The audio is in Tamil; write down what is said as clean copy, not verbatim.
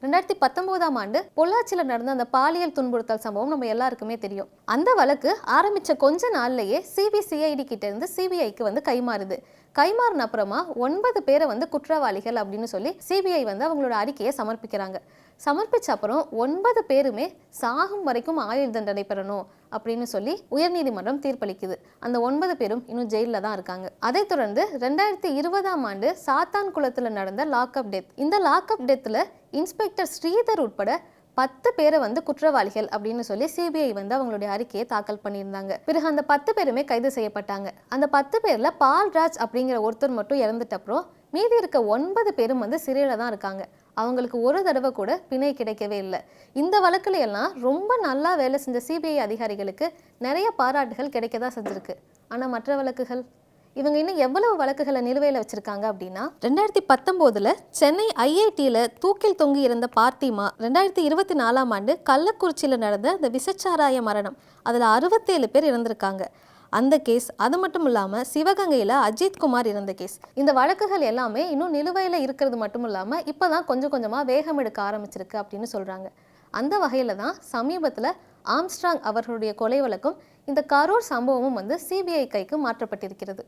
2019ஆம் ஆண்டு பொள்ளாச்சியில் நடந்த அந்த பாலியல் துன்புறுத்தல் சம்பவம் நம்ம எல்லாருக்குமே தெரியும். அந்த வழக்கு ஆரம்பிச்ச கொஞ்ச நாள்லயே சிபிசிஐடி கிட்ட இருந்து சிபிஐக்கு கைமாறுது. கைமாறின அப்புறமா 9 பேரை குற்றவாளிகள் அப்படின்னு சொல்லி சிபிஐ அவங்களோட அறிக்கையை சமர்ப்பிக்கிறாங்க. சமர்ப்பிச்ச அப்புறம் 9 பேருமே சாகும் வரைக்கும் ஆயுள் தண்டனை பெறணும் அப்படின்னு சொல்லி உயர்நீதிமன்றம் தீர்ப்பளிக்குது. அந்த 9 பேரும் இன்னும் ஜெயில தான் இருக்காங்க. அதைத் தொடர்ந்து 2020ஆம் ஆண்டு சாத்தான்குளத்துல நடந்த லாக்அப் டெத். இந்த லாக்அப் டெத்ல இன்ஸ்பெக்டர் ஸ்ரீதர் உட்பட 10 பேரை குற்றவாளிகள் அப்படின்னு சொல்லி சிபிஐ அவங்களுடைய அறிக்கையை தாக்கல் பண்ணியிருந்தாங்க. பிறகு அந்த 10 பேருமே கைது செய்யப்பட்டாங்க. அந்த 10 பேர்ல பால்ராஜ் அப்படிங்கிற ஒருத்தர் மட்டும் இறந்துட்ட அப்புறம் மீதி இருக்க 9 பேரும் சிறையில தான் இருக்காங்க. அவங்களுக்கு ஒரு தடவை கூட பிணை கிடைக்கவே இல்லை. இந்த வழக்குல எல்லாம் ரொம்ப நல்லா வேலை செஞ்ச சிபிஐ அதிகாரிகளுக்கு நிறைய பாராட்டுகள் கிடைக்க தான் செஞ்சிருக்கு. ஆனா மற்ற வழக்குகள் இவங்க இன்னும் எவ்வளவு வழக்குகளை நிலுவையில் வச்சிருக்காங்க அப்படின்னா 2019 சென்னை ஐஐடியில் தூக்கில் தொங்கி இருந்த பார்த்திமா 2024ஆம் ஆண்டு கள்ளக்குறிச்சியில் நடந்த இந்த விஷச்சாராய மரணம், அதில் 67 பேர் இறந்திருக்காங்க. அந்த கேஸ், அது மட்டும் இல்லாமல் சிவகங்கையில் அஜித் குமார் இறந்த கேஸ், இந்த வழக்குகள் எல்லாமே இன்னும் நிலுவையில் இருக்கிறது மட்டும் இல்லாமல் இப்போ தான் கொஞ்சம் கொஞ்சமாக வேகம் எடுக்க ஆரம்பிச்சிருக்கு அப்படின்னு சொல்கிறாங்க. அந்த வகையில் தான் சமீபத்தில் ஆம்ஸ்ட்ராங் அவர்களுடைய கொலை வழக்கும் இந்த கரூர் சம்பவமும் சிபிஐ கைக்கு மாற்றப்பட்டிருக்கிறது.